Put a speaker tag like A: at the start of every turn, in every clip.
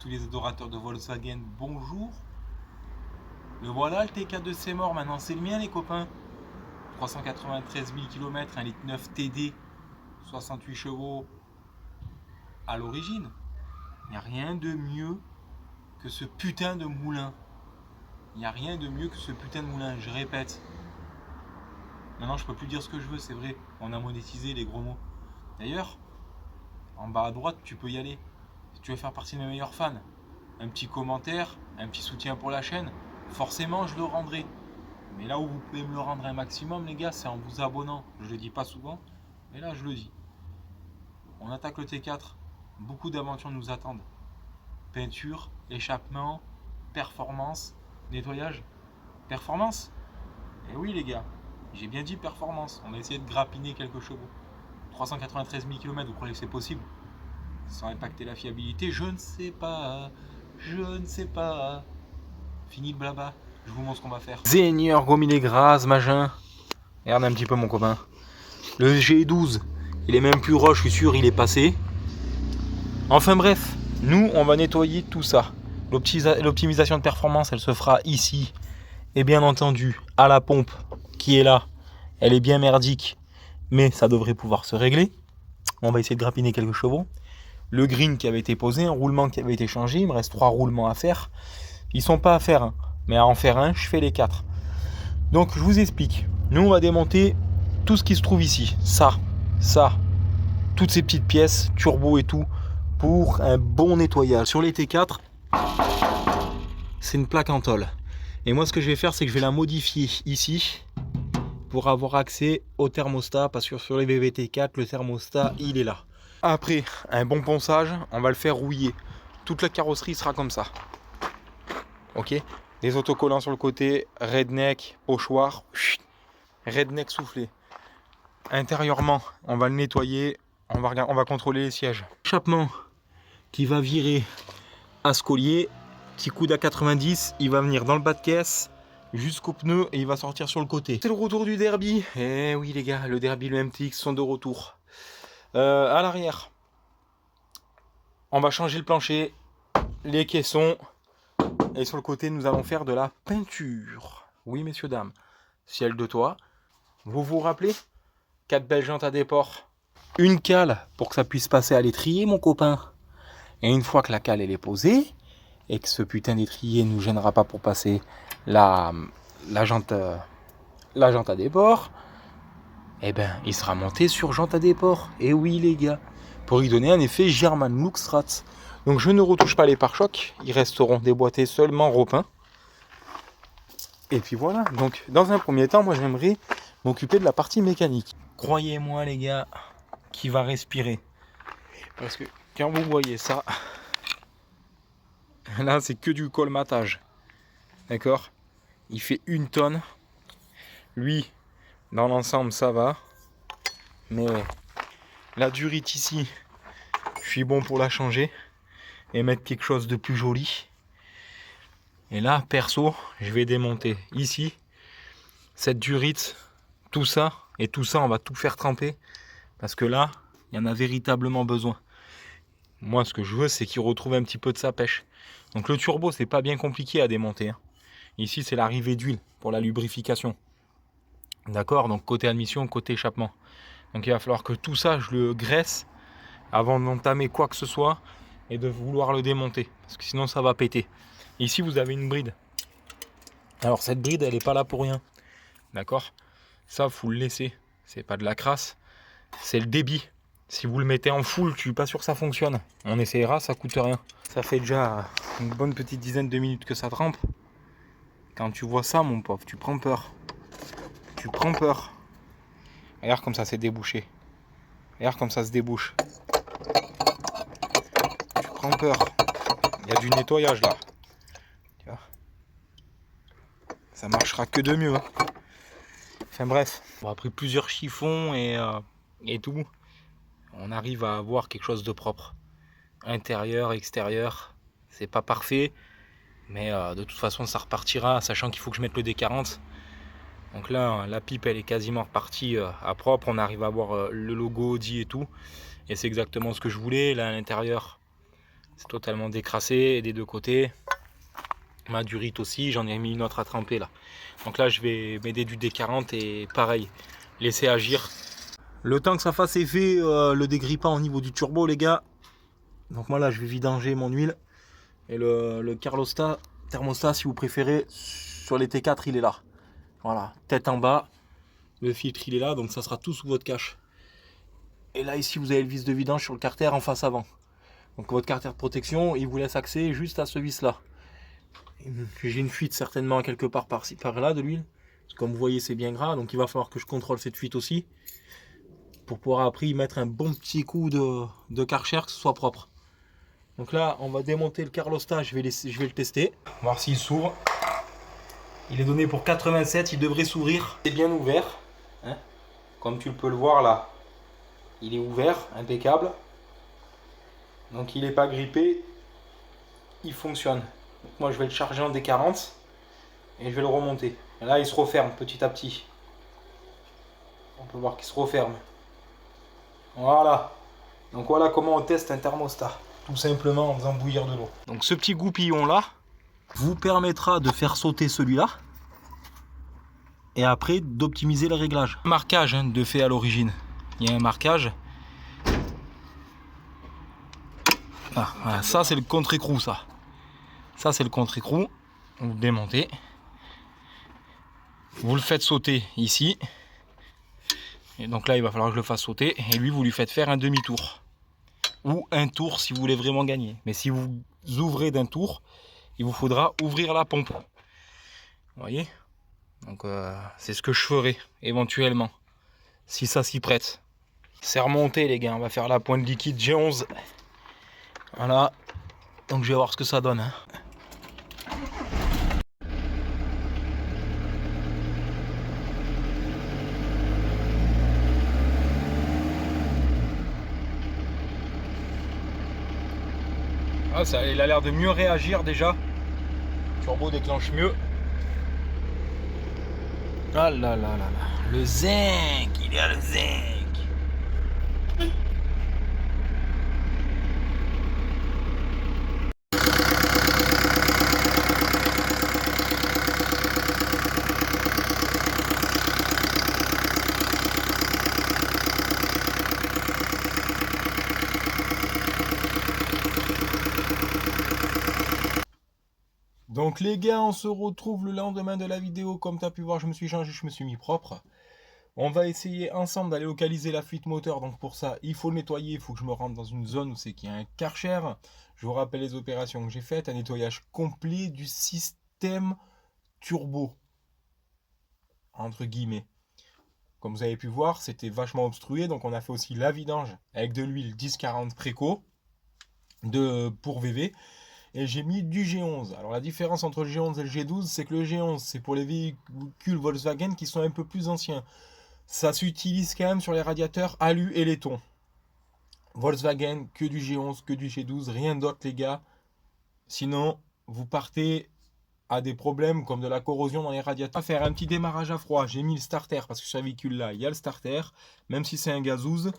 A: tous les adorateurs de Volkswagen, bonjour. Le voilà le T4 de c'est mort, maintenant c'est le mien les copains. 393 000 km, 1,9 litre TD, 68 chevaux à l'origine. Il n'y a rien de mieux que ce putain de moulin. Il n'y a rien de mieux que ce putain de moulin, je répète. Maintenant je peux plus dire ce que je veux, c'est vrai, on a monétisé les gros mots. D'ailleurs, en bas à droite tu peux y aller. Si tu veux faire partie de mes meilleurs fans, un petit commentaire, un petit soutien pour la chaîne, forcément je le rendrai. Mais là où vous pouvez me le rendre un maximum les gars, c'est en vous abonnant. Je le dis pas souvent, mais là je le dis. On attaque le T4, beaucoup d'aventures nous attendent. Peinture, échappement, performance, nettoyage. Performance? Eh oui les gars, j'ai bien dit performance. On va essayer de grappiner quelques chevaux. 393 000 km, vous croyez que c'est possible? Sans impacter la fiabilité, je ne sais pas. Je ne sais pas. Fini le blabla, je vous montre ce qu'on va faire. Seigneur gommé grâce, machin. Regarde un petit peu mon copain. Le G12, il est même plus roche, je suis sûr, il est passé. Enfin bref, nous on va nettoyer tout ça. L'optimisation de performance, elle se fera ici. Et bien entendu, à la pompe qui est là, elle est bien merdique, mais ça devrait pouvoir se régler. On va essayer de grappiner quelques chevaux. Le green qui avait été posé, un roulement qui avait été changé, il me reste 3 roulements à faire. Ils sont pas à faire un, mais à en faire un, je fais les 4. Donc je vous explique. Nous on va démonter tout ce qui se trouve ici. Ça, toutes ces petites pièces, turbo et tout, pour un bon nettoyage. Sur les T4, c'est une plaque en tôle. Et moi ce que je vais faire, c'est que je vais la modifier ici pour avoir accès au thermostat, parce que sur les VVT4, le thermostat, il est là. Après, un bon ponçage, on va le faire rouiller. Toute la carrosserie sera comme ça. Ok, les autocollants sur le côté, redneck, pochoir, redneck soufflé. Intérieurement, on va le nettoyer, on va contrôler les sièges. Échappement qui va virer à ce collier, petit coude à 90, il va venir dans le bas de caisse jusqu'au pneu et il va sortir sur le côté. C'est le retour du derby. Eh oui les gars, le derby, le MTX sont de retour. À l'arrière, on va changer le plancher, les caissons. Et sur le côté, nous allons faire de la peinture. Oui, messieurs, dames. Ciel de toit. Vous vous rappelez? 4 belles jantes à déport. Une cale pour que ça puisse passer à l'étrier, mon copain. Et une fois que la cale elle est posée, et que ce putain d'étrier ne nous gênera pas pour passer la jante à déport, eh ben, il sera monté sur jante à déport. Et oui, les gars. Pour y donner un effet German Luxrat. Donc je ne retouche pas les pare-chocs, ils resteront déboîtés seulement repeints. Et puis voilà, donc dans un premier temps, moi j'aimerais m'occuper de la partie mécanique. Croyez-moi les gars, qui va respirer. Parce que quand vous voyez ça, là c'est que du colmatage. D'accord? Il fait 1 tonne. Lui, dans l'ensemble ça va. Mais la durite ici, je suis bon pour la changer. Et mettre quelque chose de plus joli. Et là, perso, je vais démonter ici cette durite, tout ça, et tout ça, on va tout faire tremper. Parce que là, il y en a véritablement besoin. Moi, ce que je veux, c'est qu'il retrouve un petit peu de sa pêche. Donc le turbo, c'est pas bien compliqué à démonter. Hein. Ici, c'est l'arrivée d'huile pour la lubrification. D'accord? Donc côté admission, côté échappement. Donc il va falloir que tout ça, je le graisse avant d'entamer quoi que ce soit et de vouloir le démonter. Parce que sinon, ça va péter. Ici, vous avez une bride. Alors cette bride, elle n'est pas là pour rien. D'accord? Ça, faut le laisser. C'est pas de la crasse. C'est le débit. Si vous le mettez en full, je suis pas sûr que ça fonctionne. On essayera, ça coûte rien. Ça fait déjà une bonne petite dizaine de minutes que ça trempe. Quand tu vois ça, mon pauvre, tu prends peur. Tu prends peur. Regarde comme ça s'est débouché. Regarde comme ça se débouche. Tu prends peur. Il y a du nettoyage là. Tu vois, ça marchera que de mieux. Hein. Enfin bref, après plusieurs chiffons et tout, on arrive à avoir quelque chose de propre. Intérieur, extérieur, c'est pas parfait, mais de toute façon ça repartira, sachant qu'il faut que je mette le D40. Donc là, la pipe elle est quasiment repartie à propre, on arrive à voir le logo Audi et tout, et c'est exactement ce que je voulais. Là à l'intérieur, C'est totalement décrassé des deux côtés. Ma durite aussi, j'en ai mis une autre à tremper là. Donc là je vais m'aider du D40 et pareil, laisser agir. Le temps que ça fasse effet, le dégrippant au niveau du turbo les gars. Donc moi là je vais vidanger mon huile. Et le thermostat si vous préférez, sur les T4 il est là. Voilà, tête en bas, le filtre il est là, donc ça sera tout sous votre cache. Et là ici vous avez le vis de vidange sur le carter en face avant. Donc votre carter de protection, il vous laisse accès juste à ce vis là. J'ai une fuite certainement quelque part par-ci par-là de l'huile. Comme vous voyez c'est bien gras, donc il va falloir que je contrôle cette fuite aussi. Pour pouvoir après y mettre un bon petit coup de Karcher, que ce soit propre. Donc là on va démonter le Carlostat, je vais le tester. Voir s'il s'ouvre. Il est donné pour 87, il devrait s'ouvrir. C'est bien ouvert. Hein, comme tu peux le voir là. Il est ouvert, impeccable. Donc il n'est pas grippé. Il fonctionne. Donc moi je vais le charger en D40 et je vais le remonter. Et là il se referme petit à petit. On peut voir qu'il se referme. Voilà. Donc voilà comment on teste un thermostat. Tout simplement en faisant bouillir de l'eau. Donc ce petit goupillon là vous permettra de faire sauter celui-là. Et après d'optimiser le réglage. Marquage hein, de fait à l'origine. Il y a un marquage. Ah, voilà, ça c'est le contre-écrou ça. Ça c'est le contre-écrou. Vous le démontez. Vous le faites sauter ici. Et donc là il va falloir que je le fasse sauter. Et lui vous lui faites faire un demi-tour. Ou un tour si vous voulez vraiment gagner. Mais si vous ouvrez d'un tour, il vous faudra ouvrir la pompe. Vous voyez? Donc c'est ce que je ferai éventuellement. Si ça s'y prête. C'est remonté les gars. On va faire la pointe liquide G11. Voilà. Donc je vais voir ce que ça donne. Hein. Ah, ça, il a l'air de mieux réagir déjà. Le turbo déclenche mieux. Ah là là là là. Le zinc, il est à le zinc. Donc les gars, on se retrouve le lendemain de la vidéo. Comme tu as pu voir, je me suis changé, je me suis mis propre. On va essayer ensemble d'aller localiser la fuite moteur. Donc pour ça, il faut le nettoyer. Il faut que je me rende dans une zone où c'est qu'il y a un Karcher. Je vous rappelle les opérations que j'ai faites. Un nettoyage complet du système turbo. Entre guillemets. Comme vous avez pu voir, c'était vachement obstrué. Donc on a fait aussi la vidange avec de l'huile 1040 Préco pour VV. Et j'ai mis du G11. Alors la différence entre le G11 et le G12, c'est que le G11, c'est pour les véhicules Volkswagen qui sont un peu plus anciens. Ça s'utilise quand même sur les radiateurs alu et laiton. Volkswagen, que du G11, que du G12, rien d'autre les gars. Sinon, vous partez à des problèmes comme de la corrosion dans les radiateurs. On va faire un petit démarrage à froid. J'ai mis le starter parce que sur ce véhicule-là, il y a le starter, même si c'est un gazouze.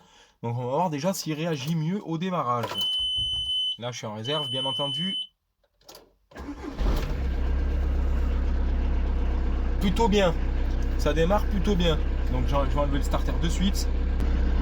A: Donc on va voir déjà s'il réagit mieux au démarrage. Là, je suis en réserve, bien entendu. Plutôt bien. Ça démarre plutôt bien. Donc, je vais enlever le starter de suite.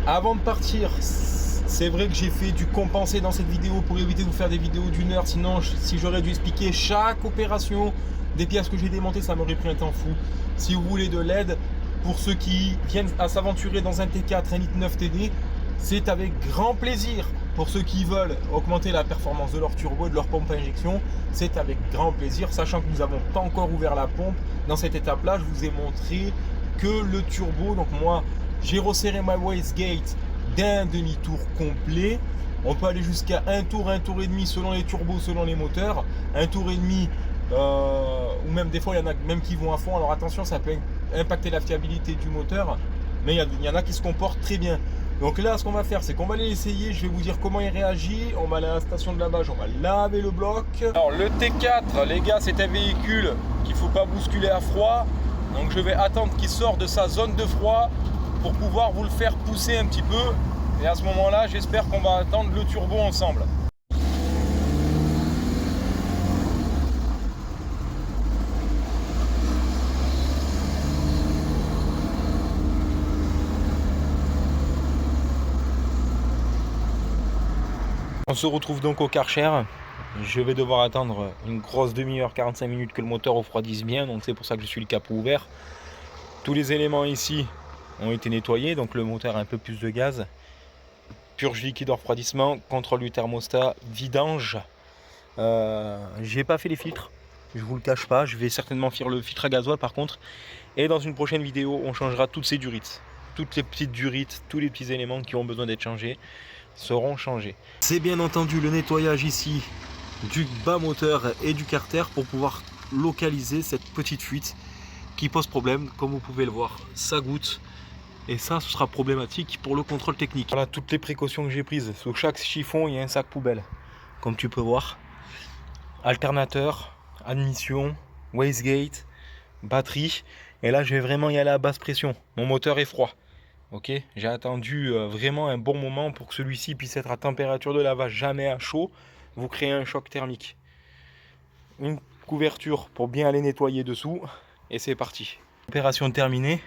A: Avant de partir, c'est vrai que j'ai fait du compensé dans cette vidéo pour éviter de vous faire des vidéos d'une heure. Sinon, si j'aurais dû expliquer chaque opération des pièces que j'ai démontées, ça m'aurait pris un temps fou. Si vous voulez de l'aide, pour ceux qui viennent à s'aventurer dans un T4, un 1.9 TD, c'est avec grand plaisir. Pour ceux qui veulent augmenter la performance de leur turbo et de leur pompe à injection, c'est avec grand plaisir, sachant que nous n'avons pas encore ouvert la pompe. Dans cette étape-là, je vous ai montré que le turbo, donc moi, j'ai resserré ma wastegate d'un demi-tour complet. On peut aller jusqu'à un tour et demi selon les turbos, selon les moteurs. Un tour et demi, ou même des fois, il y en a même qui vont à fond. Alors attention, ça peut impacter la fiabilité du moteur, mais il y en a qui se comportent très bien. Donc là, ce qu'on va faire, c'est qu'on va aller essayer. Je vais vous dire comment il réagit. On va aller à la station de lavage, on va laver le bloc. Alors le T4, les gars, c'est un véhicule qu'il ne faut pas bousculer à froid. Donc je vais attendre qu'il sorte de sa zone de froid pour pouvoir vous le faire pousser un petit peu. Et à ce moment-là, j'espère qu'on va attendre le turbo ensemble. On se retrouve donc au Karcher. Je vais devoir attendre une grosse demi-heure, 45 minutes que le moteur refroidisse bien, donc c'est pour ça que je suis le capot ouvert. Tous les éléments ici ont été nettoyés, donc le moteur a un peu plus de gaz. Purge liquide de refroidissement, contrôle du thermostat, vidange. J'ai pas fait les filtres, je vous le cache pas, je vais certainement faire le filtre à gasoil par contre. Et dans une prochaine vidéo, on changera toutes ces durites. Toutes les petites durites, tous les petits éléments qui ont besoin d'être changés seront changés. C'est bien entendu le nettoyage ici du bas moteur et du carter pour pouvoir localiser cette petite fuite qui pose problème. Comme vous pouvez le voir, ça goutte et ça, ce sera problématique pour le contrôle technique. Voilà toutes les précautions que j'ai prises. Sous chaque chiffon, il y a un sac poubelle, comme tu peux voir. Alternateur, admission, wastegate, batterie. Et là, je vais vraiment y aller à basse pression. Mon moteur est froid. Ok, j'ai attendu vraiment un bon moment pour que celui-ci puisse être à température de lavage, jamais à chaud. Vous créez un choc thermique. Une couverture pour bien aller nettoyer dessous. Et c'est parti. Opération terminée.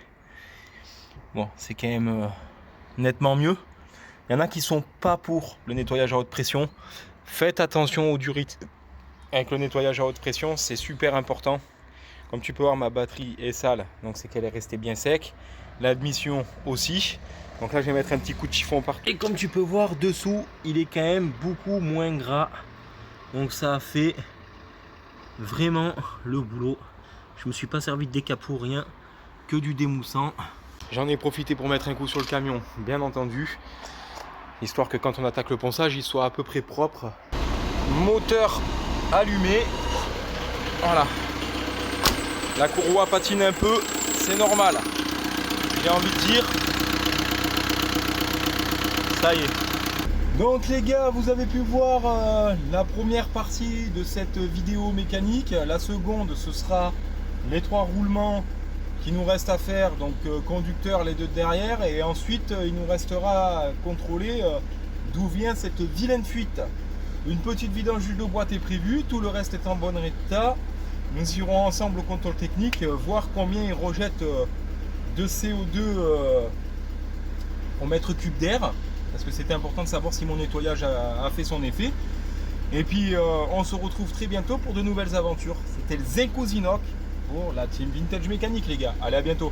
A: Bon, c'est quand même nettement mieux. Il y en a qui sont pas pour le nettoyage à haute pression. Faites attention aux durites. Avec le nettoyage à haute pression, c'est super important. Comme tu peux voir, ma batterie est sale, donc c'est qu'elle est restée bien sec. L'admission aussi. Donc là, je vais mettre un petit coup de chiffon partout. Et comme tu peux voir, dessous, il est quand même beaucoup moins gras. Donc ça a fait vraiment le boulot. Je me suis pas servi de décapot, rien, que du démoussant. J'en ai profité pour mettre un coup sur le camion, bien entendu. Histoire que quand on attaque le ponçage, il soit à peu près propre. Moteur allumé. Voilà. La courroie patine un peu, c'est normal. J'ai envie de dire, ça y est. Donc les gars, vous avez pu voir la première partie de cette vidéo mécanique. La seconde, ce sera les 3 roulements qui nous restent à faire. Donc conducteur, les 2 derrière. Et ensuite, il nous restera à contrôler d'où vient cette vilaine fuite. Une petite vidange de boîte est prévue, tout le reste est en bon état. Nous irons ensemble au contrôle technique, voir combien il rejette de CO2 au mètre cube d'air, parce que c'était important de savoir si mon nettoyage a fait son effet. Et puis on se retrouve très bientôt pour de nouvelles aventures. C'était le Zenko Zinok pour la team Vintage Mécanique les gars. Allez, à bientôt.